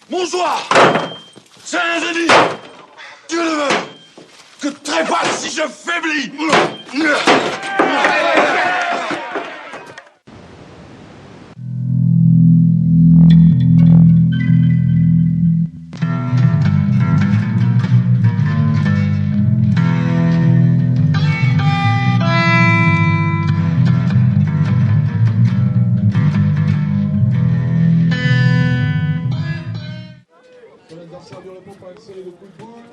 Bonsoir. C'est un ennemi. Dieu le veut. Que trépasse si je faiblis.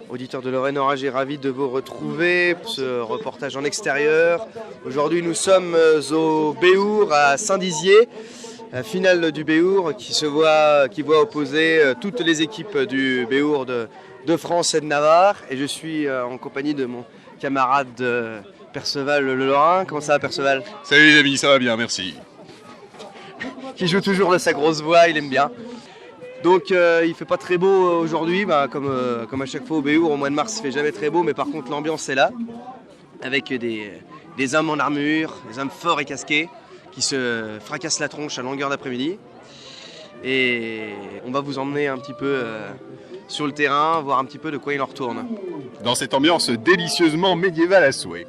Auditeurs de Lorraine Orage est ravi de vous retrouver pour ce reportage en extérieur. Aujourd'hui nous sommes au Béhour à Saint-Dizier, la finale du Béhour qui voit opposer toutes les équipes du Béhour de France et de Navarre. Et je suis en compagnie de mon camarade Perceval Le Lorrain. Comment ça va Perceval? Salut les amis, ça va bien, merci. Qui joue toujours de sa grosse voix, il aime bien. Donc il fait pas très beau aujourd'hui, comme à chaque fois au Béhour, au mois de mars il fait jamais très beau, mais par contre l'ambiance est là, avec des hommes en armure, des hommes forts et casqués, qui se fracassent la tronche à longueur d'après-midi. Et on va vous emmener un petit peu sur le terrain, voir un petit peu de quoi il en retourne. Dans cette ambiance délicieusement médiévale à souhait.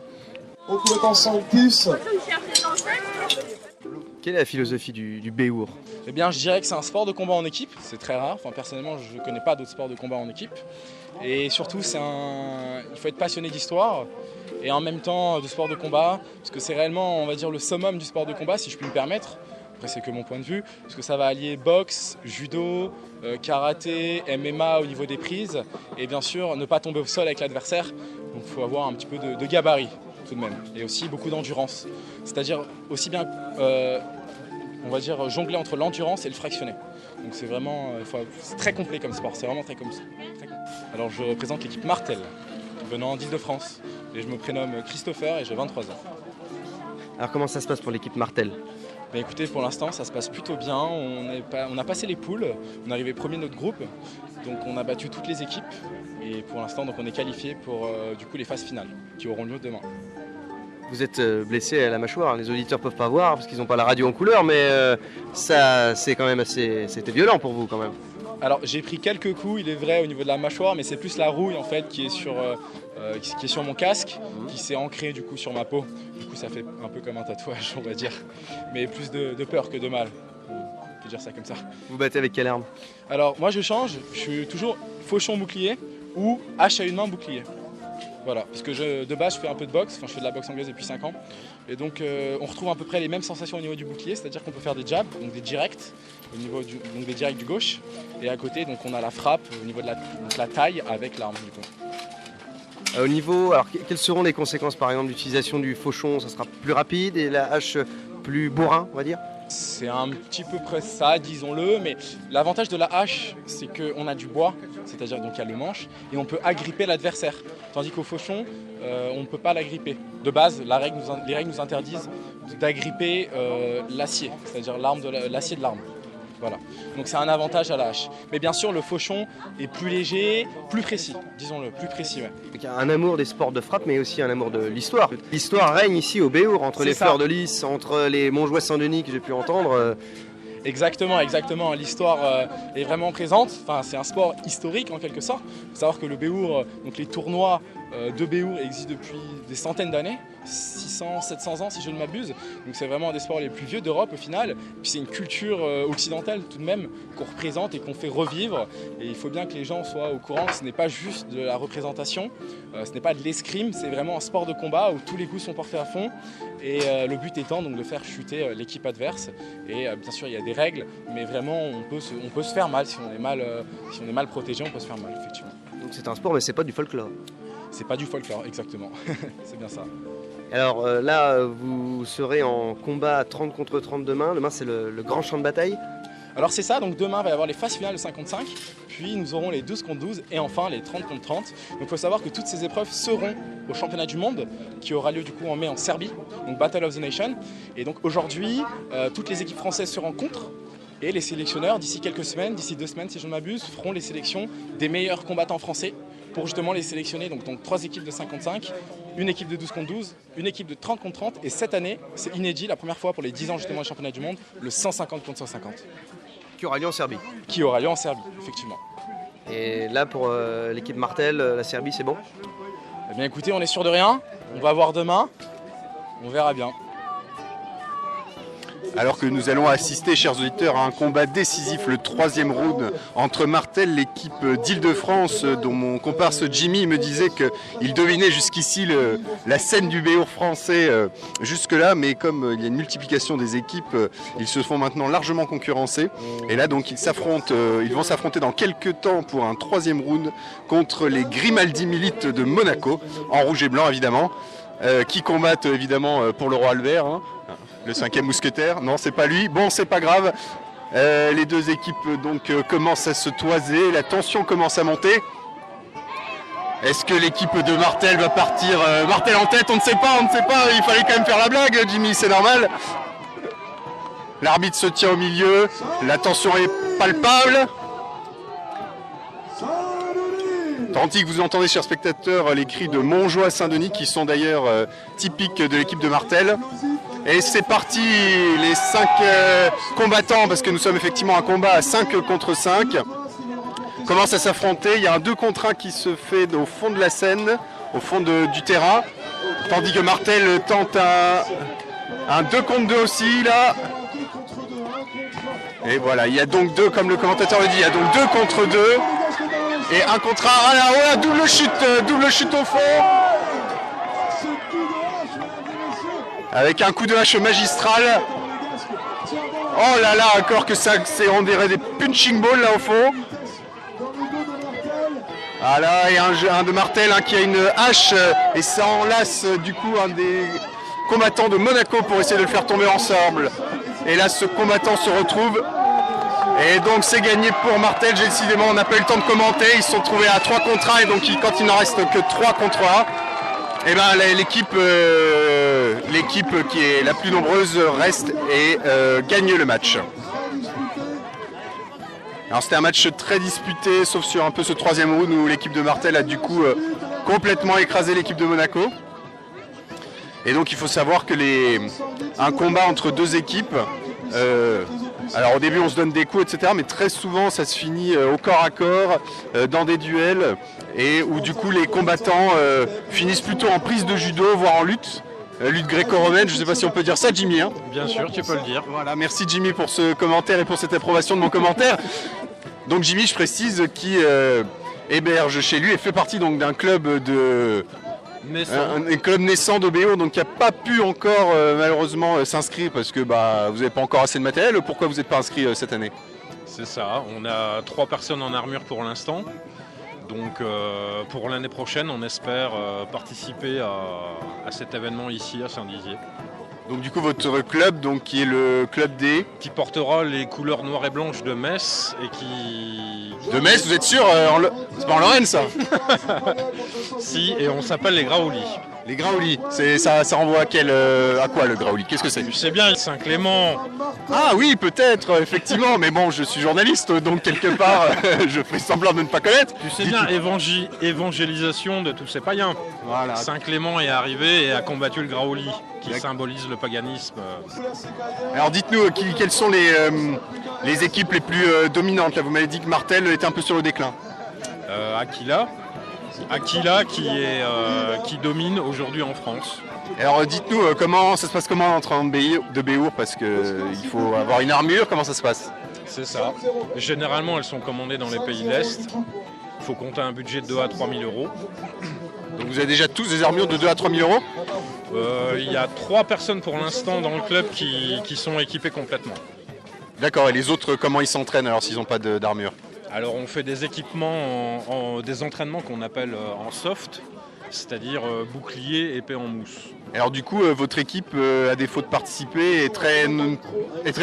On peut être ensemble plus. Quelle est la philosophie du Béhour? Eh bien, je dirais que c'est un sport de combat en équipe, c'est très rare. Enfin, personnellement, je ne connais pas d'autres sports de combat en équipe. Et surtout, il faut être passionné d'histoire et en même temps de sport de combat, parce que c'est réellement, on va dire, le summum du sport de combat, si je puis me permettre. Après, c'est que mon point de vue, parce que ça va allier boxe, judo, karaté, MMA au niveau des prises, et bien sûr, ne pas tomber au sol avec l'adversaire. Donc, il faut avoir un petit peu de gabarit tout de même, et aussi beaucoup d'endurance. C'est-à-dire aussi bien on va dire jongler entre l'endurance et le fractionné. Donc c'est vraiment c'est très complet comme sport, c'est vraiment très complet. Alors je représente l'équipe Martel, venant d'Île-de-France. Et je me prénomme Christopher et j'ai 23 ans. Alors comment ça se passe pour l'équipe Martel? Ben écoutez, pour l'instant ça se passe plutôt bien. On a passé les poules, on est arrivé premier de notre groupe. Donc on a battu toutes les équipes. Et pour l'instant donc on est qualifié pour du coup les phases finales qui auront lieu demain. Vous êtes blessé à la mâchoire, les auditeurs peuvent pas voir parce qu'ils n'ont pas la radio en couleur, mais ça c'est quand même c'était violent pour vous quand même. Alors j'ai pris quelques coups, il est vrai, au niveau de la mâchoire, mais c'est plus la rouille en fait qui est sur mon casque, qui s'est ancrée du coup sur ma peau. Du coup ça fait un peu comme un tatouage on va dire, mais plus de peur que de mal, on peut dire ça comme ça. Vous battez avec quelle arme? Alors moi je change, je suis toujours fauchon bouclier ou hache à une main bouclier. Voilà, parce que de base je fais un peu de boxe, je fais de la boxe anglaise depuis 5 ans. Et donc on retrouve à peu près les mêmes sensations au niveau du bouclier, c'est-à-dire qu'on peut faire des jabs, donc des directs, au niveau donc des directs du gauche. Et à côté, donc on a la frappe au niveau de la taille avec l'arme du coup. Au niveau, alors quelles seront les conséquences par exemple d'utilisation du fauchon? Ça sera plus rapide et la hache plus bourrin, on va dire? C'est un petit peu près ça, disons-le, mais l'avantage de la hache, c'est qu'on a du bois, c'est-à-dire donc il y a le manche, et on peut agripper l'adversaire. Tandis qu'au fauchon, on ne peut pas l'agripper. De base, les règles nous interdisent d'agripper l'acier, c'est-à-dire l'acier de l'arme. Voilà. Donc c'est un avantage à la hache. Mais bien sûr, le fauchon est plus léger, plus précis, disons-le, plus précis. Ouais. Il y a un amour des sports de frappe, mais aussi un amour de l'histoire. L'histoire règne ici au Béhour, entre les fleurs de lys, entre les Montjoie-Saint-Denis que j'ai pu entendre. Exactement. L'histoire est vraiment présente. Enfin, c'est un sport historique en quelque sorte. Il faut savoir que le Béhour, donc les tournois de Béhour existent depuis des centaines d'années, 600, 700 ans si je ne m'abuse. Donc c'est vraiment un des sports les plus vieux d'Europe au final. Puis c'est une culture occidentale tout de même qu'on représente et qu'on fait revivre. Et il faut bien que les gens soient au courant que ce n'est pas juste de la représentation, ce n'est pas de l'escrime, c'est vraiment un sport de combat où tous les coups sont portés à fond. Et le but étant donc de faire chuter l'équipe adverse. Et bien sûr il y a des règles, mais vraiment on peut se faire mal si on est mal protégé, on peut se faire mal effectivement. Donc c'est un sport, mais c'est pas du folklore. C'est pas du folklore, exactement. C'est bien ça. Alors là, vous serez en combat 30 contre 30 demain. Demain, c'est le grand champ de bataille. Alors c'est ça, donc demain il va y avoir les phases finales de 55, puis nous aurons les 12 contre 12 et enfin les 30 contre 30. Donc il faut savoir que toutes ces épreuves seront au championnat du monde qui aura lieu du coup en mai en Serbie, donc Battle of the Nation. Et donc aujourd'hui, toutes les équipes françaises se rencontrent. Et les sélectionneurs, d'ici quelques semaines, d'ici 2 semaines si je ne m'abuse, feront les sélections des meilleurs combattants français pour justement les sélectionner. Donc 3 équipes de 55, une équipe de 12 contre 12, une équipe de 30 contre 30. Et cette année, c'est inédit, la première fois pour les 10 ans justement du championnat du monde, le 150 contre 150. qui aura lieu en Serbie. qui aura lieu en Serbie, effectivement. Et là, pour l'équipe Martel, la Serbie, c'est bon? Eh bien écoutez, on est sûr de rien, on va voir demain, on verra bien. Alors que nous allons assister, chers auditeurs, à un combat décisif, le 3e round entre Martel, l'équipe d'Île-de-France, dont mon comparse Jimmy me disait qu'il devinait jusqu'ici la scène du béour français jusque-là, mais comme il y a une multiplication des équipes, ils se font maintenant largement concurrencer. Et là, donc, ils vont s'affronter dans quelques temps pour un 3e round contre les Grimaldi Milites de Monaco, en rouge et blanc évidemment, qui combattent évidemment pour le roi Albert. Hein. Le 5e mousquetaire, non c'est pas lui, bon c'est pas grave. Les deux équipes donc commencent à se toiser, la tension commence à monter. Est-ce que l'équipe de Martel va partir Martel en tête, on ne sait pas, il fallait quand même faire la blague Jimmy, c'est normal. L'arbitre se tient au milieu, la tension est palpable. Tandis que vous entendez, chers spectateurs, les cris de Montjoie Saint-Denis qui sont d'ailleurs typiques de l'équipe de Martel. Et c'est parti, les 5 combattants, parce que nous sommes effectivement un combat à 5 contre 5, commencent à s'affronter. Il y a un 2 contre 1 qui se fait au fond de la scène, au fond du terrain, tandis que Martel tente un 2 contre 2 aussi, là. Et voilà, il y a donc 2, comme le commentateur le dit, il y a donc 2 contre 2, et 1 contre 1. Ah là, voilà, double chute au fond. Avec un coup de hache magistral. Oh là là, encore que ça, on dirait des punching balls là au fond. Ah là, et un de Martel qui a une hache et ça enlace du coup un des combattants de Monaco pour essayer de le faire tomber ensemble. Et là, ce combattant se retrouve. Et donc c'est gagné pour Martel, décidément on n'a pas eu le temps de commenter. Ils se sont trouvés à 3 contre 1 et donc quand il n'en reste que 3 contre 1. Et ben l'équipe qui est la plus nombreuse reste et gagne le match. Alors c'était un match très disputé, sauf sur un peu ce 3e round où l'équipe de Martel a du coup complètement écrasé l'équipe de Monaco. Et donc il faut savoir que un combat entre 2 équipes, alors au début on se donne des coups etc. mais très souvent ça se finit au corps à corps, dans des duels. Et où du coup les combattants finissent plutôt en prise de judo, voire en lutte gréco-romaine, je ne sais pas si on peut dire ça Jimmy. Hein. Bien sûr, tu peux le dire. Voilà, merci Jimmy pour ce commentaire et pour cette approbation de mon commentaire. Donc Jimmy, je précise, qui héberge chez lui et fait partie donc d'un club un club naissant de Béour, donc qui n'a pas pu encore malheureusement s'inscrire parce que vous n'avez pas encore assez de matériel. Pourquoi vous n'êtes pas inscrit cette année? C'est ça, on a 3 personnes en armure pour l'instant. Donc pour l'année prochaine, on espère participer à cet événement ici à Saint-Dizier. Donc du coup votre club, donc, qui est le club des... Qui portera les couleurs noires et blanches de Metz et qui... De Metz, vous êtes sûr c'est pas en Lorraine ça? Si, et on s'appelle les Graoulis. Les Graoulis, ça renvoie à quoi le Graouli? Qu'est-ce que c'est? Tu sais bien, Saint-Clément. Ah oui, peut-être, effectivement, mais bon, je suis journaliste, donc quelque part, je fais semblant de ne pas connaître. Tu sais bien, évangélisation de tous ces païens. Voilà. Saint-Clément est arrivé et a combattu le Graouli, qui symbolise le paganisme. Alors dites-nous, quelles sont les équipes les plus dominantes? Là, vous m'avez dit que Martel était un peu sur le déclin. Aquila qui domine aujourd'hui en France. Alors dites-nous, ça se passe comment l'entraînement de Béour? Parce qu'il faut avoir une armure, comment ça se passe? C'est ça. Généralement, elles sont commandées dans les pays de l'Est. Il faut compter un budget de 2 à 3 000 euros. Donc vous avez déjà tous des armures de 2 à 3 000 euros? Il y a 3 personnes pour l'instant dans le club qui sont équipées complètement. D'accord, et les autres, comment ils s'entraînent alors s'ils n'ont pas d'armure? Alors on fait des équipements, des entraînements qu'on appelle en soft, c'est-à-dire bouclier, épée en mousse. Alors du coup, votre équipe, à défaut de participer, est très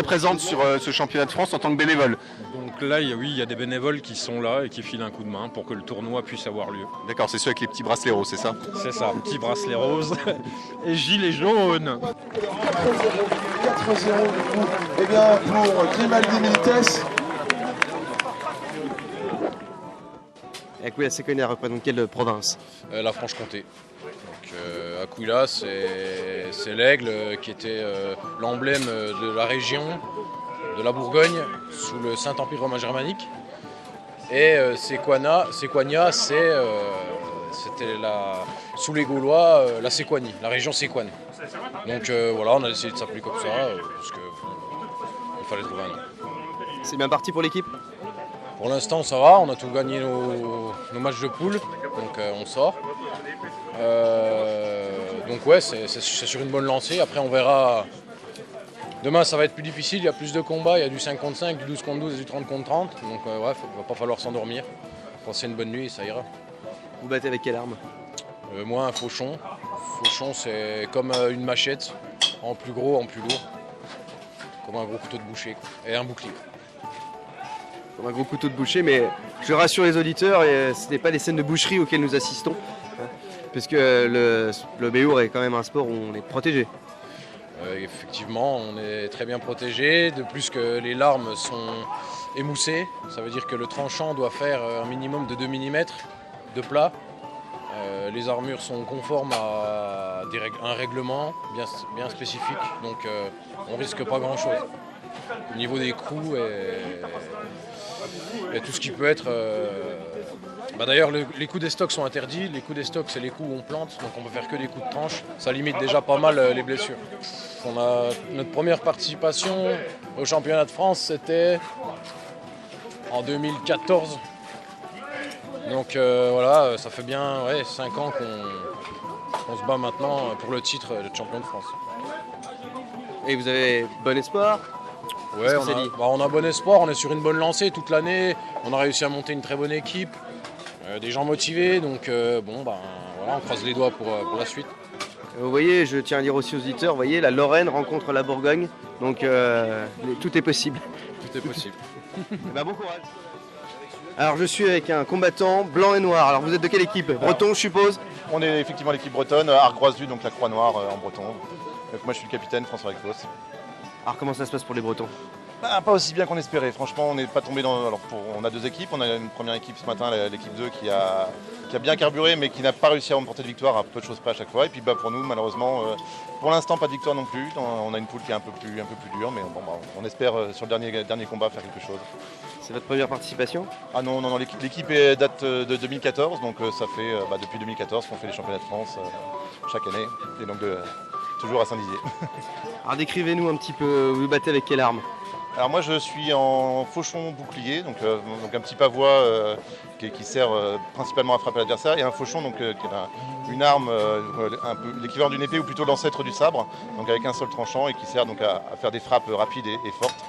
présente sur ce championnat de France en tant que bénévole. Donc là, il y a des bénévoles qui sont là et qui filent un coup de main pour que le tournoi puisse avoir lieu. D'accord, c'est ceux avec les petits bracelets roses, c'est ça? C'est ça, petits bracelets roses et gilets jaunes. 4-0 du coup, eh bien pour Grimaldi Milites. Aquila Ciconia représente quelle province? La Franche-Comté. Donc, Aquila, c'est l'aigle qui était l'emblème de la région, de la Bourgogne sous le Saint-Empire romain germanique. Et Séquania, c'était sous les Gaulois, la Séquanie, la région Séquane. Donc voilà, on a décidé de s'appeler comme ça, parce qu'il fallait trouver un nom. C'est bien parti pour l'équipe? Pour l'instant, ça va, on a tout gagné nos matchs de poule, donc on sort. Donc ouais, c'est sur une bonne lancée. Après, on verra. Demain, ça va être plus difficile, il y a plus de combats, il y a du 5 contre 5, du 12 contre 12 et du 30 contre 30. Donc ouais, il ne va pas falloir s'endormir. Passer une bonne nuit et ça ira. Vous battez avec quelle arme? Moi, un fauchon. Fauchon, c'est comme une machette, en plus gros, en plus lourd. Comme un gros couteau de boucher, quoi. Et un bouclier. Comme un gros couteau de boucher, mais je rassure les auditeurs, ce n'est pas des scènes de boucherie auxquelles nous assistons. Puisque le Béour est quand même un sport où on est protégé. Effectivement, on est très bien protégé, de plus que les larmes sont émoussées. Ça veut dire que le tranchant doit faire un minimum de 2 mm de plat. Les armures sont conformes à un règlement bien spécifique, donc on risque pas grand chose. Au niveau des coups et tout ce qui peut être... D'ailleurs, les coups des stocks sont interdits. Les coups des stocks, c'est les coups où on plante, donc on peut faire que des coups de tranche. Ça limite déjà pas mal les blessures. On a notre première participation au championnat de France, c'était en 2014. Donc voilà, ça fait bien 5 ans qu'on se bat maintenant pour le titre de champion de France. Et vous avez bon espoir? Ouais, on a bon espoir, on est sur une bonne lancée toute l'année. On a réussi à monter une très bonne équipe, des gens motivés, donc voilà, on croise les doigts pour la suite. Vous voyez, je tiens à dire aussi aux auditeurs, vous voyez, la Lorraine rencontre la Bourgogne, donc tout est possible. Tout est possible. Bon courage. Alors je suis avec un combattant blanc et noir. Alors vous êtes de quelle équipe? Breton, je suppose? On est effectivement l'équipe bretonne, Argroise-du, donc la Croix Noire en breton. Donc moi je suis le capitaine, François Reclos. Alors comment ça se passe pour les Bretons? Pas aussi bien qu'on espérait, franchement on n'est pas tombé dans... on a 2 équipes, on a une première équipe ce matin, l'équipe 2 qui a bien carburé mais qui n'a pas réussi à remporter de victoire à peu de choses près à chaque fois. Et puis pour nous malheureusement, pour l'instant pas de victoire non plus, on a une poule qui est un peu plus dure, mais on espère sur le dernier combat faire quelque chose. C'est votre première participation? Ah non, l'équipe date de 2014, donc ça fait depuis 2014 qu'on fait les championnats de France chaque année, et donc toujours à Saint-Dizier. Alors décrivez-nous un petit peu, vous battez avec quelle arme? Alors moi je suis en fauchon bouclier, donc un petit pavois qui sert principalement à frapper l'adversaire, et un fauchon qui est une arme un peu l'équivalent d'une épée ou plutôt l'ancêtre du sabre, donc avec un seul tranchant et qui sert donc à faire des frappes rapides et fortes.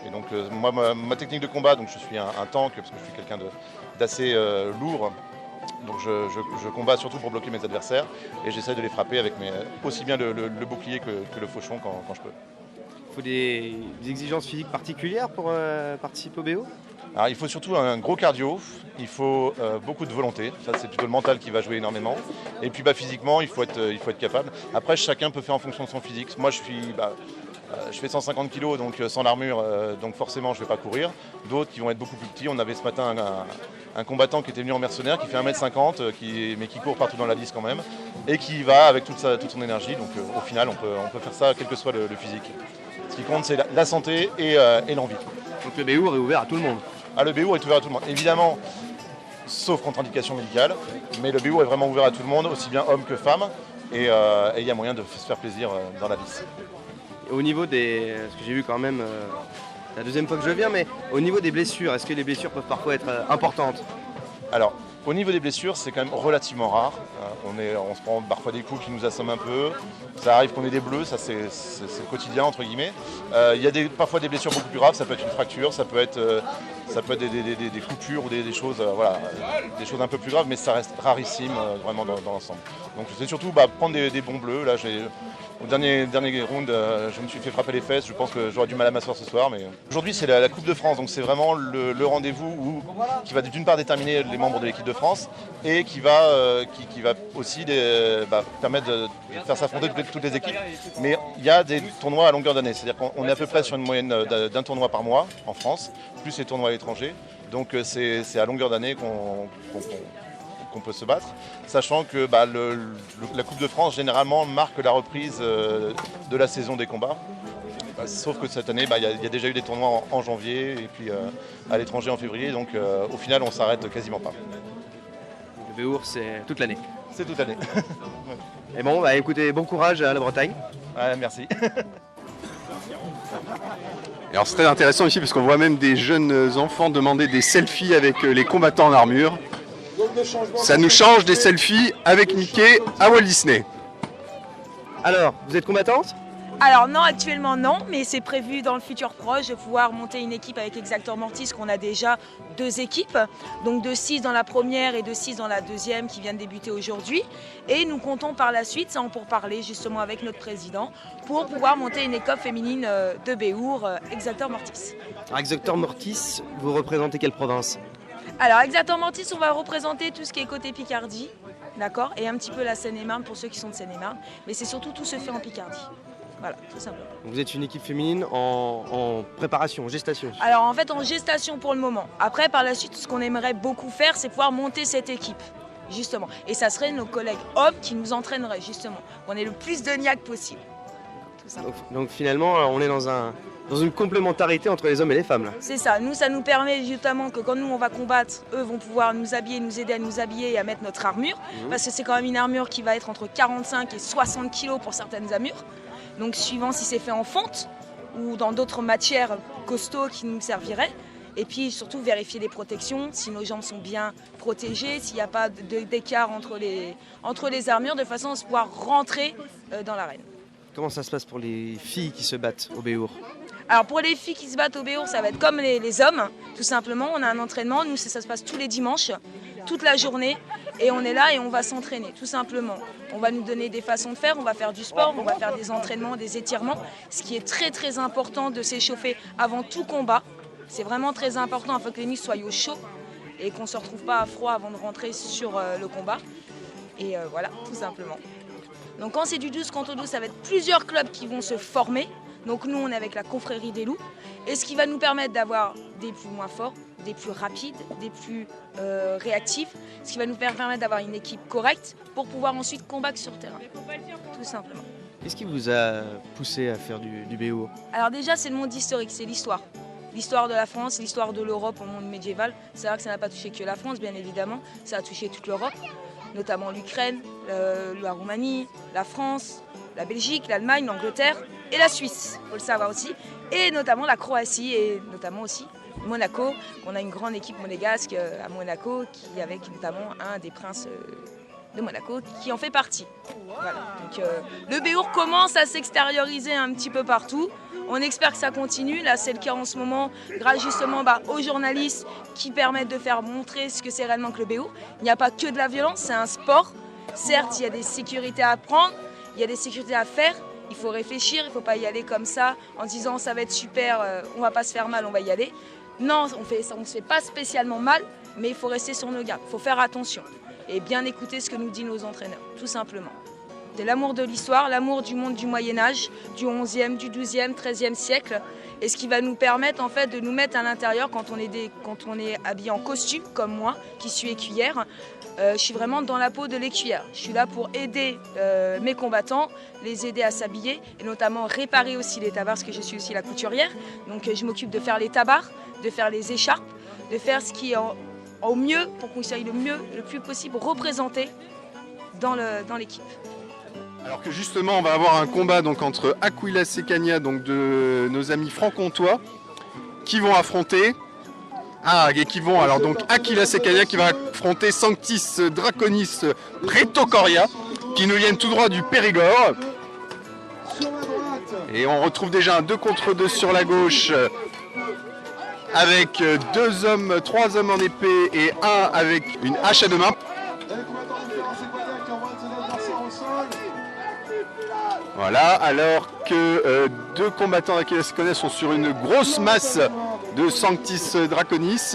Et donc moi ma technique de combat, donc je suis un tank parce que je suis quelqu'un d'assez lourd. Donc je combats surtout pour bloquer mes adversaires et j'essaie de les frapper avec aussi bien le bouclier que le fauchon quand je peux. Il faut des exigences physiques particulières pour participer au BO? Alors, il faut surtout un gros cardio, il faut beaucoup de volonté, ça c'est plutôt le mental qui va jouer énormément. Et puis physiquement, il faut être capable. Après, chacun peut faire en fonction de son physique. Moi je fais 150 kg, donc sans l'armure, donc forcément je ne vais pas courir. D'autres qui vont être beaucoup plus petits. On avait ce matin un combattant qui était venu en mercenaire, qui fait 1m50, mais qui court partout dans la liste quand même, et qui va avec toute son énergie. Donc au final, on peut faire ça quel que soit le physique. Ce qui compte, c'est la santé et l'envie. Donc le Béour est ouvert à tout le monde? Ah, le Béour est ouvert à tout le monde, évidemment, sauf contre-indication médicale, mais le Béour est vraiment ouvert à tout le monde, aussi bien hommes que femmes, et il y a moyen de se faire plaisir dans la vie. Au niveau des... Parce que j'ai vu quand même... c'est la deuxième fois que je viens, mais au niveau des blessures, est-ce que les blessures peuvent parfois être importantes? Alors, au niveau des blessures, c'est quand même relativement rare. On se prend parfois des coups qui nous assomment un peu. Ça arrive qu'on ait des bleus, ça c'est le quotidien entre guillemets. Il y a parfois des blessures beaucoup plus graves, ça peut être une fracture, ça peut être des coupures ou des choses, des choses un peu plus graves, mais ça reste rarissime vraiment dans l'ensemble. Donc c'est surtout prendre des bons bleus. Là, au dernier round, je me suis fait frapper les fesses. Je pense que j'aurais du mal à m'asseoir ce soir. Mais aujourd'hui, c'est la Coupe de France, donc c'est vraiment le rendez-vous qui va d'une part déterminer les membres de l'équipe de France et qui va aussi permettre de faire s'affronter toutes les équipes. Mais il y a des tournois à longueur d'année, c'est-à-dire qu'on est à peu près sur une moyenne d'un tournoi par mois en France, plus les tournois à l'étranger. Donc c'est à longueur d'année qu'on peut se battre, sachant que la Coupe de France généralement marque la reprise de la saison des combats. Sauf que cette année, il y a déjà eu des tournois en janvier et puis à l'étranger en février, donc au final on s'arrête quasiment pas. Le Béour, c'est toute l'année. C'est toute l'année. Et bon, bah écoutez, bon courage à la Bretagne. Ouais, merci. Et alors c'est très intéressant ici parce qu'on voit même des jeunes enfants demander des selfies avec les combattants en armure. Ça nous change des selfies avec Mickey à Walt Disney. Alors, vous êtes combattante? Alors non, actuellement non, mais c'est prévu dans le futur proche de pouvoir monter une équipe avec Exactor Mortis, qu'on a déjà 2 équipes, donc de 6 dans la première et de 6 dans la deuxième qui vient de débuter aujourd'hui. Et nous comptons par la suite, ça en pour parler justement avec notre président, pour pouvoir monter une équipe féminine de Béour, Exactor Mortis. Alors, Exactor Mortis, vous représentez quelle province? Alors Exactor Mortis, on va représenter tout ce qui est côté Picardie, d'accord, et un petit peu la Seine-et-Marne pour ceux qui sont de Seine-et-Marne, mais c'est surtout tout se fait en Picardie. Voilà, tout simplement. Donc vous êtes une équipe féminine en préparation, en gestation? Alors en fait en gestation pour le moment. Après par la suite ce qu'on aimerait beaucoup faire c'est pouvoir monter cette équipe. Justement. Et ça serait nos collègues hommes qui nous entraîneraient justement. On est le plus de niaque possible. Tout simplement. Donc finalement on est dans une complémentarité entre les hommes et les femmes là. C'est ça, nous ça nous permet justement que quand nous on va combattre, eux vont pouvoir nous habiller, nous aider à nous habiller et à mettre notre armure. Parce que c'est quand même une armure qui va être entre 45 et 60 kg pour certaines armures. Donc suivant si c'est fait en fonte ou dans d'autres matières costauds qui nous serviraient. Et puis surtout vérifier les protections, si nos jambes sont bien protégées, s'il n'y a pas d'écart entre les armures, de façon à pouvoir rentrer dans l'arène. Comment ça se passe pour les filles qui se battent au Béour? Alors pour les filles qui se battent au Béour, ça va être comme les hommes, tout simplement. On a un entraînement, nous ça se passe tous les dimanches, toute la journée. Et on est là et on va s'entraîner, tout simplement. On va nous donner des façons de faire, on va faire du sport, on va faire des entraînements, des étirements. Ce qui est très très important de s'échauffer avant tout combat. C'est vraiment très important afin que les muscles soient au chaud et qu'on ne se retrouve pas à froid avant de rentrer sur le combat. Et voilà, tout simplement. Donc quand c'est du 12 contre 12, ça va être plusieurs clubs qui vont se former. Donc nous, on est avec la confrérie des loups. Et ce qui va nous permettre d'avoir des plus moins forts, des plus rapides, des plus réactifs. Ce qui va nous permettre d'avoir une équipe correcte pour pouvoir ensuite combattre sur terrain. Tout simplement. Qu'est-ce qui vous a poussé à faire du Béour? Alors déjà, c'est le monde historique, c'est l'histoire. L'histoire de la France, l'histoire de l'Europe au monde médiéval. C'est vrai que ça n'a pas touché que la France, bien évidemment. Ça a touché toute l'Europe, notamment l'Ukraine, la Roumanie, la France, la Belgique, l'Allemagne, l'Angleterre et la Suisse, il faut le savoir aussi. Et notamment la Croatie et notamment aussi Monaco. On a une grande équipe monégasque à Monaco, avec notamment un des princes de Monaco qui en fait partie. Voilà. Donc, le Béour commence à s'extérioriser un petit peu partout. On espère que ça continue. Là, c'est le cas en ce moment, grâce justement aux journalistes qui permettent de faire montrer ce que c'est réellement que le Béour. Il n'y a pas que de la violence, c'est un sport. Certes, il y a des sécurités à prendre, il y a des sécurités à faire. Il faut réfléchir, il ne faut pas y aller comme ça en disant ça va être super, on ne va pas se faire mal, on va y aller. Non, on ne se fait pas spécialement mal, mais il faut rester sur nos gardes. Il faut faire attention et bien écouter ce que nous disent nos entraîneurs, tout simplement. C'est l'amour de l'histoire, l'amour du monde du Moyen-Âge, du 11e, du 12e, 13e siècle. Et ce qui va nous permettre en fait, de nous mettre à l'intérieur quand on est habillé en costume, comme moi, qui suis écuyère. Je suis vraiment dans la peau de l'écuyère. Je suis là pour aider mes combattants, les aider à s'habiller et notamment réparer aussi les tabards, parce que je suis aussi la couturière. Donc je m'occupe de faire les tabards, de faire les écharpes, de faire ce qui est au mieux pour qu'on soit le plus possible représenté dans l'équipe. Alors que justement on va avoir un combat donc entre Aquila Secania, donc de nos amis franc-comtois, qui vont affronter alors donc Aquila Secania qui va affronter Sanctis Draconis Pretocoria, qui nous viennent tout droit du Périgord. Et on retrouve déjà un 2 contre 2 sur la gauche, avec 3 hommes en épée et un avec une hache à 2 mains. Voilà, alors que 2 combattants d'Aquila Secania sont sur une grosse masse de Sanctis Draconis.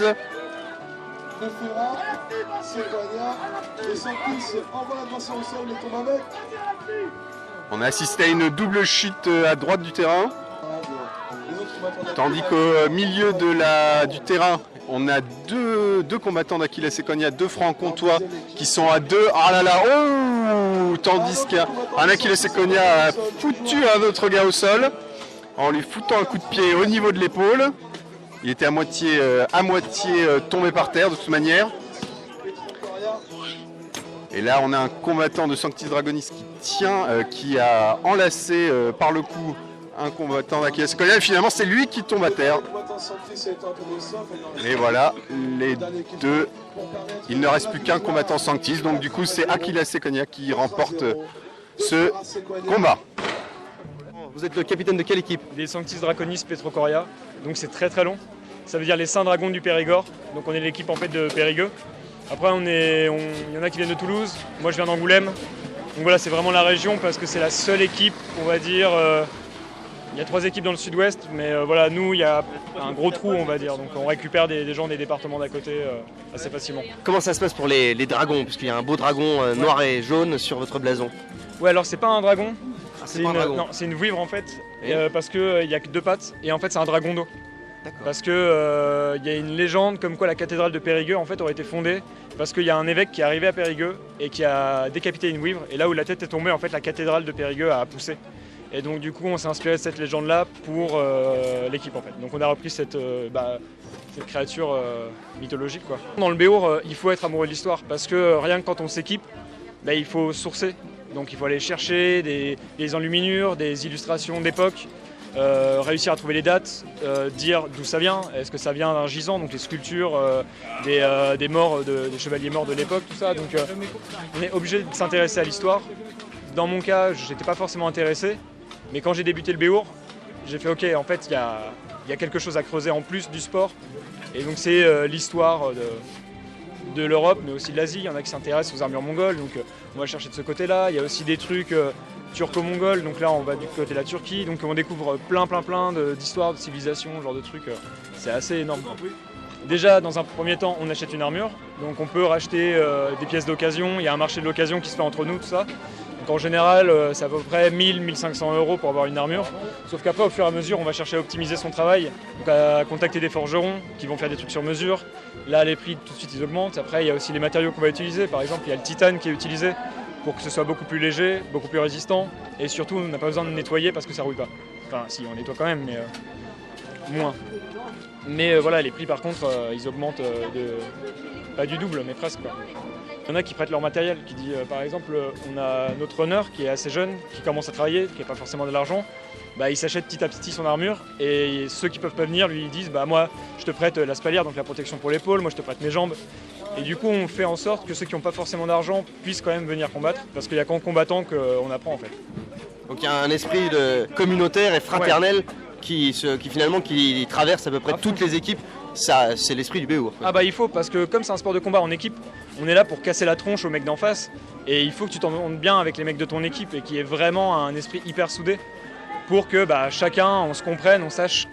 On a assisté à une double chute à droite du terrain. Tandis qu'au milieu du terrain, on a deux combattants d'Aquila Secania, 2 francs-comtois qui sont à 2. Ah là là, oh! Tandis qu'un Aquila Secania a foutu un autre gars au sol. en lui foutant un coup de pied au niveau de l'épaule. Il était à moitié tombé par terre de toute manière. Et là, on a un combattant de Sanctis Dragonis qui tient, qui a enlacé par le cou un combattant d'Achilles Cognac. Finalement, c'est lui qui tombe à terre. Et voilà, les deux. Il ne reste plus qu'un combattant Sanctis. Donc du coup, c'est Achilles Cognac qui remporte ce combat. Vous êtes le capitaine de quelle équipe? Des Sanctis Draconis Petrocoria. Donc c'est très très long. Ça veut dire les Saints Dragons du Périgord. Donc on est l'équipe en fait de Périgueux. Après il y en a qui viennent de Toulouse. Moi je viens d'Angoulême. Donc voilà, c'est vraiment la région parce que c'est la seule équipe, on va dire. Il y a 3 équipes dans le sud-ouest, mais voilà, nous, il y a un gros trou, on va dire. Donc on récupère des gens des départements d'à côté assez facilement. Comment ça se passe pour les dragons? Parce qu'il y a un beau dragon noir et jaune sur votre blason. Ouais, alors c'est pas un dragon. C'est pas un dragon. Non, c'est une vouivre en fait, parce qu'il n'y a que 2 pattes, et en fait c'est un dragon d'eau. Parce que y a une légende comme quoi la cathédrale de Périgueux en fait aurait été fondée parce qu'il y a un évêque qui est arrivé à Périgueux et qui a décapité une vouivre, et là où la tête est tombée, en fait la cathédrale de Périgueux a poussé. Et donc du coup on s'est inspiré de cette légende-là pour l'équipe en fait. Donc on a repris cette créature mythologique quoi. Dans le Béour, il faut être amoureux de l'histoire parce que rien que quand on s'équipe, il faut sourcer. Donc il faut aller chercher des enluminures, des illustrations d'époque, réussir à trouver les dates, dire d'où ça vient. Est-ce que ça vient d'un gisant, donc les sculptures des morts, des chevaliers morts de l'époque, tout ça. Donc on est obligé de s'intéresser à l'histoire. Dans mon cas, je n'étais pas forcément intéressé. Mais quand j'ai débuté le Béour, j'ai fait ok, en fait, il y a quelque chose à creuser en plus du sport. Et donc c'est l'histoire de l'Europe, mais aussi de l'Asie. Il y en a qui s'intéressent aux armures mongoles, donc on va chercher de ce côté-là. Il y a aussi des trucs turco-mongols, donc là on va du côté de la Turquie. Donc on découvre plein d'histoires, de civilisations, ce genre de trucs. C'est assez énorme. Déjà, dans un premier temps, on achète une armure. Donc on peut racheter des pièces d'occasion. Il y a un marché de l'occasion qui se fait entre nous, tout ça. Donc en général, c'est à peu près 1000-1500 € pour avoir une armure. Sauf qu'après, au fur et à mesure, on va chercher à optimiser son travail, donc à contacter des forgerons qui vont faire des trucs sur mesure. Là, les prix, tout de suite, ils augmentent. Après, il y a aussi les matériaux qu'on va utiliser. Par exemple, il y a le titane qui est utilisé pour que ce soit beaucoup plus léger, beaucoup plus résistant. Et surtout, on n'a pas besoin de nettoyer parce que ça ne rouille pas. Enfin, si, on nettoie quand même, mais moins. Mais voilà, les prix, par contre, ils augmentent pas du double, mais presque, quoi. Il y en a qui prêtent leur matériel, qui dit par exemple on a notre runner qui est assez jeune, qui commence à travailler, qui n'a pas forcément de l'argent, il s'achète petit à petit son armure et ceux qui peuvent pas venir lui disent moi je te prête la spalière, donc la protection pour l'épaule, moi je te prête mes jambes. Et du coup on fait en sorte que ceux qui n'ont pas forcément d'argent puissent quand même venir combattre parce qu'il n'y a qu'en combattant qu'on apprend en fait. Donc il y a un esprit communautaire et fraternel qui finalement traverse à peu près toutes les équipes. Ça, c'est l'esprit du Béour. Ah il faut, parce que comme c'est un sport de combat en équipe, on est là pour casser la tronche aux mecs d'en face et il faut que tu t'entendes bien avec les mecs de ton équipe et qu'il y ait vraiment un esprit hyper soudé pour que chacun on se comprenne, on sache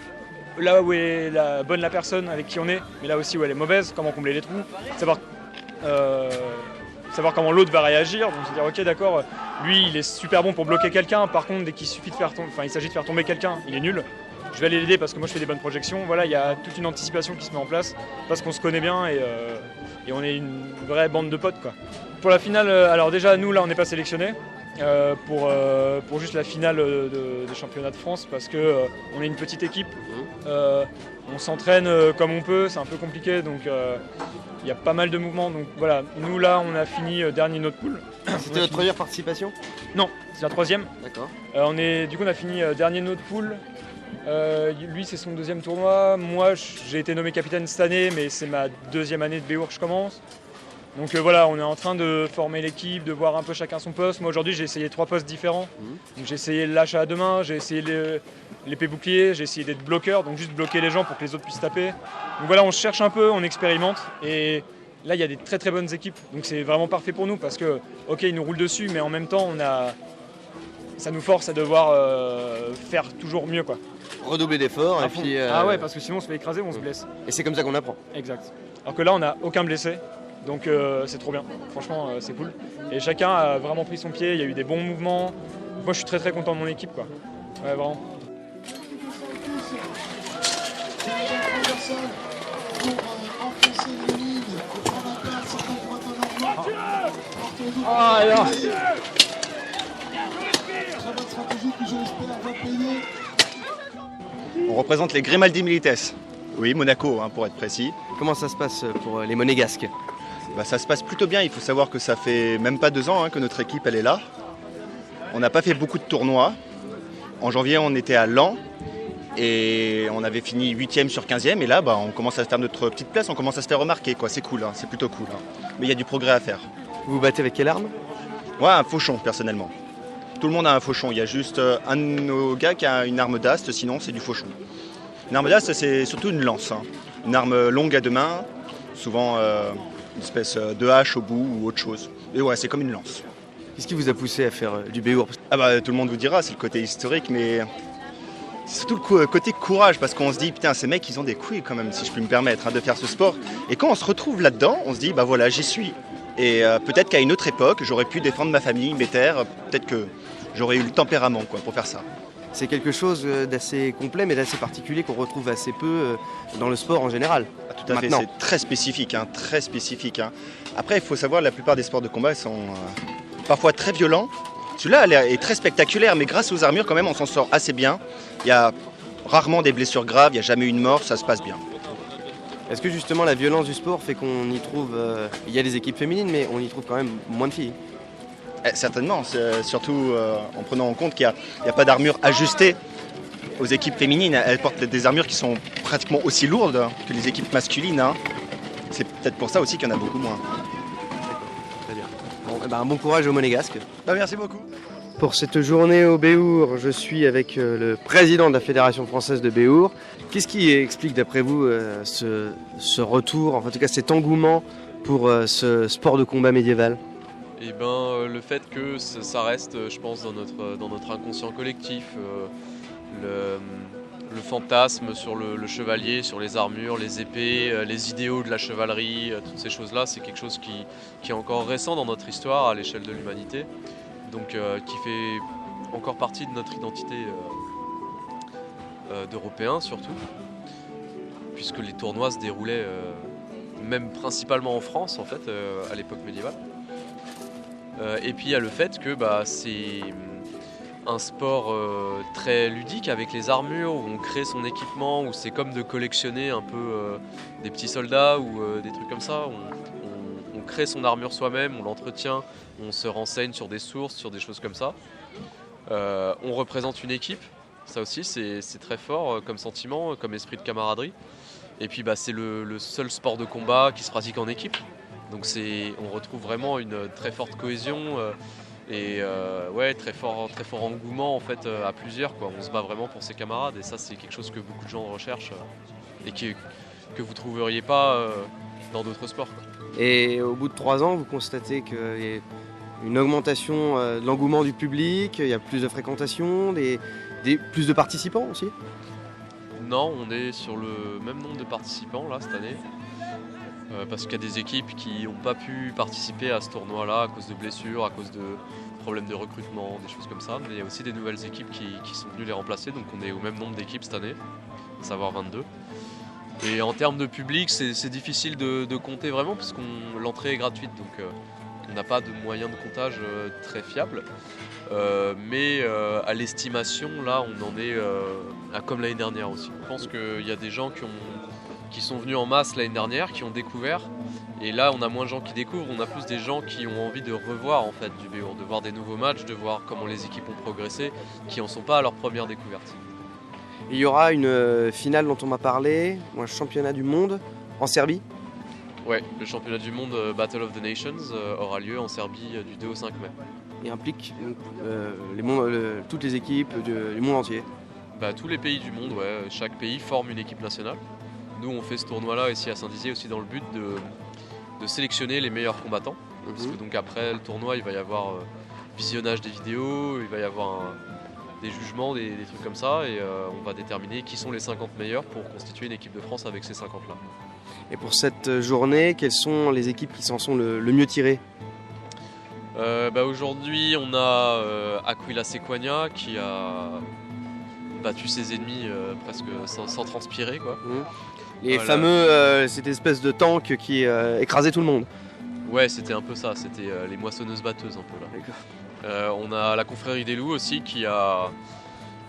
là où est la personne avec qui on est, mais là aussi où elle est mauvaise, comment combler les trous, savoir comment l'autre va réagir, donc se dire ok d'accord, lui il est super bon pour bloquer quelqu'un, par contre dès qu'il s'agit de faire tomber quelqu'un, il est nul. Je vais aller l'aider parce que moi je fais des bonnes projections. Voilà, il y a toute une anticipation qui se met en place parce qu'on se connaît bien et on est une vraie bande de potes quoi. Pour la finale, alors déjà nous là on n'est pas sélectionnés pour juste la finale des championnats de France parce que on est une petite équipe. On s'entraîne comme on peut, c'est un peu compliqué donc il y a pas mal de mouvements. Donc voilà, nous là on a fini dernier de notre poule. C'était votre première participation? Non, c'est la 3e. D'accord. Du coup on a fini dernier de notre poule. Lui c'est son 2e tournoi, moi j'ai été nommé capitaine cette année mais c'est ma 2e année de Béour que je commence. Donc voilà, on est en train de former l'équipe, de voir un peu chacun son poste. Moi aujourd'hui j'ai essayé 3 postes différents. Donc, j'ai essayé l'achat à 2 mains, j'ai essayé l'épée bouclier, j'ai essayé d'être bloqueur, donc juste bloquer les gens pour que les autres puissent taper. Donc voilà, on cherche un peu, on expérimente et là il y a des très très bonnes équipes. Donc c'est vraiment parfait pour nous parce que ok ils nous roulent dessus mais en même temps ça nous force à devoir faire toujours mieux quoi. Redoubler d'efforts et puis... Ah ouais, parce que sinon on se fait écraser ou on se blesse. Et c'est comme ça qu'on apprend. Exact. Alors que là on n'a aucun blessé, donc c'est trop bien. Franchement c'est cool. Et chacun a vraiment pris son pied, il y a eu des bons mouvements. Moi je suis très très content de mon équipe quoi. Ouais vraiment. Ah là. Très bonne stratégie qui je l'espère va payer. On représente les Grimaldi Milites. Oui, Monaco, pour être précis. Comment ça se passe pour les Monégasques? Ça se passe plutôt bien. Il faut savoir que ça fait même pas 2 ans que notre équipe elle est là. On n'a pas fait beaucoup de tournois. En janvier, on était à Laon et on avait fini 8e sur 15e. Et là, on commence à faire notre petite place, on commence à se faire remarquer. C'est cool, c'est plutôt cool. Mais il y a du progrès à faire. Vous vous battez avec quelle arme? Moi, un fauchon, personnellement. Tout le monde a un fauchon. Il y a juste un de nos gars qui a une arme d'ast, sinon c'est du fauchon. Une arme d'ast, c'est surtout une lance. Une arme longue à 2 mains, souvent une espèce de hache au bout ou autre chose. Et ouais, c'est comme une lance. Qu'est-ce qui vous a poussé à faire du béour? Tout le monde vous dira, c'est le côté historique, mais c'est surtout le côté courage, parce qu'on se dit, putain, ces mecs, ils ont des couilles quand même, si je puis me permettre, de faire ce sport. Et quand on se retrouve là-dedans, on se dit, voilà, j'y suis. Et peut-être qu'à une autre époque, j'aurais pu défendre ma famille, mes terres, peut-être que j'aurais eu le tempérament pour faire ça. C'est quelque chose d'assez complet, mais d'assez particulier qu'on retrouve assez peu dans le sport en général. Tout à fait, c'est très spécifique, très spécifique. Après, il faut savoir, la plupart des sports de combat sont parfois très violents. Celui-là est très spectaculaire, mais grâce aux armures, quand même, on s'en sort assez bien. Il y a rarement des blessures graves, il n'y a jamais eu une mort, ça se passe bien. Est-ce que justement la violence du sport fait qu'on y trouve... il y a des équipes féminines, mais on y trouve quand même moins de filles? Certainement, surtout en prenant en compte qu'il n'y a pas d'armure ajustée aux équipes féminines. Elles portent des armures qui sont pratiquement aussi lourdes que les équipes masculines. C'est peut-être pour ça aussi qu'il y en a beaucoup moins. Très bien. Bon courage aux Monégasques. Merci beaucoup. Pour cette journée au Béour, je suis avec le président de la Fédération française de Béour. Qu'est-ce qui explique d'après vous ce retour, en tout cas cet engouement pour ce sport de combat médiéval? Le fait que ça reste, je pense, dans notre inconscient collectif, le fantasme sur le chevalier, sur les armures, les épées, les idéaux de la chevalerie, toutes ces choses-là, c'est quelque chose qui est encore récent dans notre histoire à l'échelle de l'humanité, donc qui fait encore partie de notre identité d'Européens surtout, puisque les tournois se déroulaient même principalement en France en fait à l'époque médiévale. Et puis il y a le fait que c'est un sport très ludique avec les armures, où on crée son équipement, où c'est comme de collectionner un peu des petits soldats ou des trucs comme ça. On crée son armure soi-même, on l'entretient, on se renseigne sur des sources, sur des choses comme ça. On représente une équipe, ça aussi c'est très fort comme sentiment, comme esprit de camaraderie. Et puis c'est le seul sport de combat qui se pratique en équipe. Donc on retrouve vraiment une très forte cohésion et très fort engouement en fait à plusieurs. On se bat vraiment pour ses camarades et ça c'est quelque chose que beaucoup de gens recherchent et que vous ne trouveriez pas dans d'autres sports. Et au bout de 3 ans, vous constatez qu'il y a une augmentation de l'engouement du public, il y a plus de fréquentation, plus de participants aussi? Non, on est sur le même nombre de participants là cette année. Parce qu'il y a des équipes qui n'ont pas pu participer à ce tournoi-là à cause de blessures, à cause de problèmes de recrutement, des choses comme ça. Mais il y a aussi des nouvelles équipes qui sont venues les remplacer, donc on est au même nombre d'équipes cette année, à savoir 22. Et en termes de public, c'est difficile de compter vraiment, parce que l'entrée est gratuite, donc on n'a pas de moyen de comptage très fiable. Mais à l'estimation, là, on en est comme l'année dernière aussi. Je pense qu'il y a des gens qui sont venus en masse l'année dernière, qui ont découvert. Et là, on a moins de gens qui découvrent, on a plus des gens qui ont envie de revoir en fait du Béour, de voir des nouveaux matchs, de voir comment les équipes ont progressé, qui n'en sont pas à leur première découverte. Il y aura une finale dont on m'a parlé, un championnat du monde en Serbie? Ouais, le championnat du monde Battle of the Nations aura lieu en Serbie du 2 au 5 mai. Et implique toutes les équipes du monde entier? Tous les pays du monde, ouais. Chaque pays forme une équipe nationale. Nous, on fait ce tournoi-là ici à Saint-Dizier aussi dans le but de sélectionner les meilleurs combattants. Parce que donc après le tournoi, il va y avoir visionnage des vidéos, il va y avoir des jugements, des trucs comme ça, et on va déterminer qui sont les 50 meilleurs pour constituer une équipe de France avec ces 50-là. Et pour cette journée, quelles sont les équipes qui s'en sont le mieux tirées? Aujourd'hui, on a Aquila Sequania qui a battu ses ennemis presque sans transpirer, quoi. Les fameux, cette espèce de tank qui écrasait tout le monde. Ouais, c'était un peu ça, c'était les moissonneuses batteuses un peu là. On a la confrérie des loups aussi qui a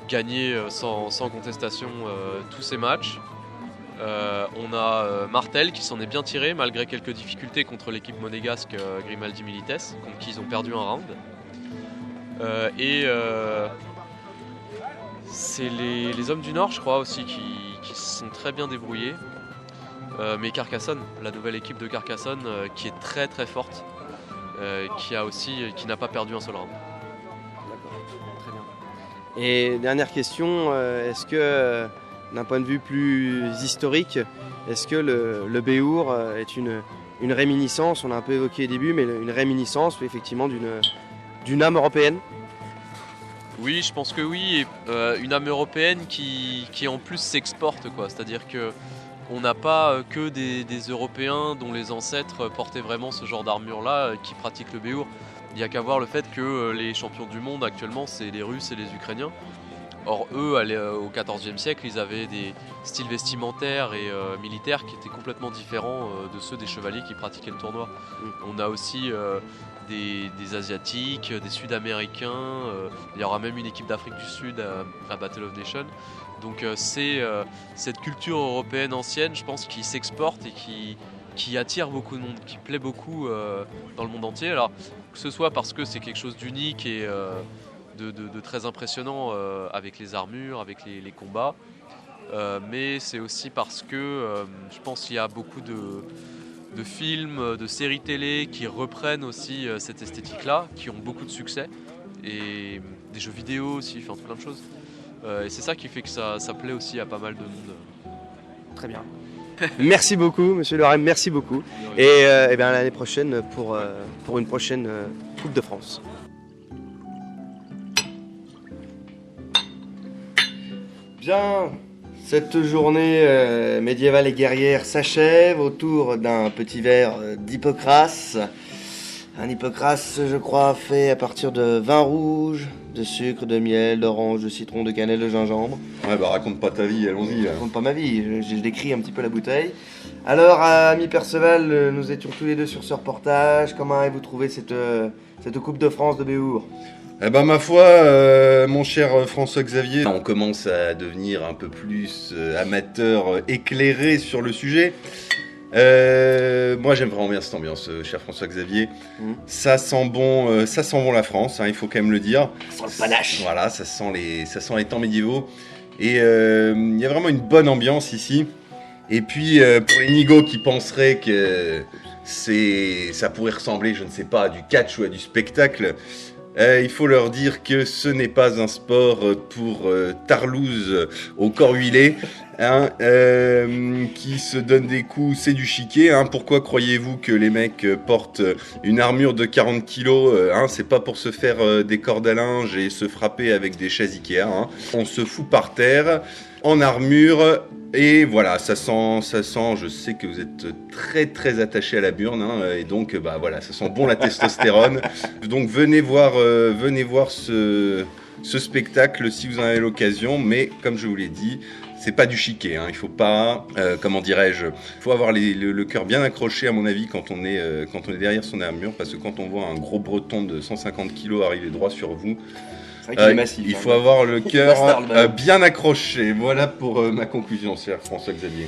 gagné sans contestation tous ses matchs. On a Martel qui s'en est bien tiré malgré quelques difficultés contre l'équipe monégasque Grimaldi Milites, contre qui ils ont perdu un round. C'est les hommes du Nord, je crois aussi, qui se sont très bien débrouillés. Mais Carcassonne, la nouvelle équipe de Carcassonne, qui est très très forte, qui n'a pas perdu un seul round. Très bien. Et dernière question, est-ce que d'un point de vue plus historique, est-ce que le Béour est une réminiscence, on l'a un peu évoqué au début, mais une réminiscence effectivement d'une âme européenne? Oui, je pense que oui, et une âme européenne qui en plus s'exporte, quoi. C'est-à-dire que on n'a pas que des Européens dont les ancêtres portaient vraiment ce genre d'armure-là qui pratiquent le Béour. Il n'y a qu'à voir le fait que les champions du monde actuellement, c'est les Russes et les Ukrainiens. Or, eux, au XIVe siècle, ils avaient des styles vestimentaires et militaires qui étaient complètement différents de ceux des chevaliers qui pratiquaient le tournoi. On a aussi des Asiatiques, des Sud-Américains, il y aura même une équipe d'Afrique du Sud à Battle of Nations. Donc c'est cette culture européenne ancienne, je pense, qui s'exporte et qui attire beaucoup de monde, qui plaît beaucoup dans le monde entier. Alors, que ce soit parce que c'est quelque chose d'unique et de très impressionnant avec les armures, avec les combats, mais c'est aussi parce que je pense qu'il y a beaucoup de films, de séries télé qui reprennent aussi cette esthétique-là, qui ont beaucoup de succès, et des jeux vidéo aussi, enfin plein de choses. Et c'est ça qui fait que ça plaît aussi à pas mal de monde. Très bien. Merci beaucoup, monsieur Lorem, merci beaucoup. Et bien l'année prochaine pour une prochaine Coupe de France. Bien, cette journée médiévale et guerrière s'achève autour d'un petit verre d'Hippocrate. Un Hippocrate, je crois, fait à partir de vin rouge, de sucre, de miel, d'orange, de citron, de cannelle, de gingembre. Ouais, bah raconte pas ta vie, allons-y. Raconte pas ma vie, je décris un petit peu la bouteille. Alors, ami Perceval, nous étions tous les deux sur ce reportage. Comment avez-vous trouvé cette Coupe de France de Béour? Eh ben ma foi, mon cher François-Xavier, on commence à devenir un peu plus amateur éclairé sur le sujet. Moi j'aime vraiment bien cette ambiance, cher François-Xavier. Ça sent bon la France, hein, il faut quand même le dire. Ça sent le panache. Voilà, ça sent les temps médiévaux. Et il y a vraiment une bonne ambiance ici. Et puis pour les nigauds qui penseraient que ça pourrait ressembler, je ne sais pas, à du catch ou à du spectacle, il faut leur dire que ce n'est pas un sport pour tarlouse au corps huilé, hein, qui se donne des coups, c'est du chiquet. Hein. Pourquoi croyez-vous que les mecs portent une armure de 40 kilos hein, c'est pas pour se faire des cordes à linge et se frapper avec des chaises Ikea. Hein. On se fout par terre en armure. Et voilà, ça sent, je sais que vous êtes très très attaché à la burne, hein, et donc bah voilà, ça sent bon la testostérone. Donc venez voir ce spectacle si vous en avez l'occasion, mais comme je vous l'ai dit, c'est pas du chiquet, hein, il faut pas, comment dirais-je, il faut avoir le cœur bien accroché à mon avis quand on est derrière son armure, parce que quand on voit un gros breton de 150 kg arriver droit sur vous, massif, il faut avoir le cœur bien accroché. Voilà pour ma conclusion, cher François-Xavier.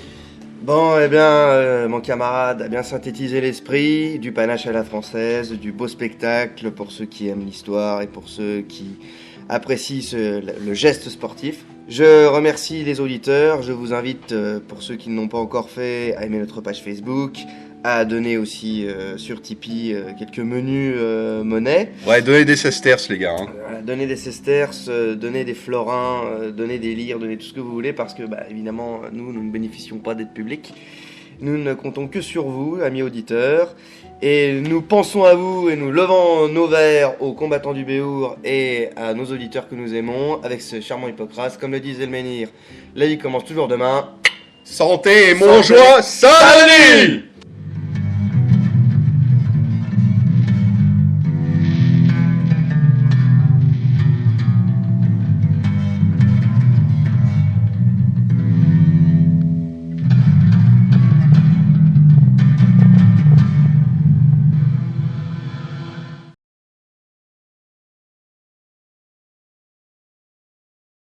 Bon, eh bien, mon camarade a bien synthétisé l'esprit, du panache à la française, du beau spectacle pour ceux qui aiment l'histoire et pour ceux qui apprécient le geste sportif. Je remercie les auditeurs, je vous invite, pour ceux qui ne l'ont pas encore fait, à aimer notre page Facebook, à donner aussi sur Tipeee quelques menus monnaie. Ouais, donnez des sesterces les gars. Hein. Donnez des sesterces, donnez des florins, donnez des lyres, donnez tout ce que vous voulez parce que évidemment nous ne bénéficions pas d'aide publique. Nous ne comptons que sur vous, amis auditeurs. Et nous pensons à vous et nous levons nos verres aux combattants du Béour et à nos auditeurs que nous aimons avec ce charmant Hippocrate. Comme le disait le menhir, la vie commence toujours demain. Santé et mon joie, salut!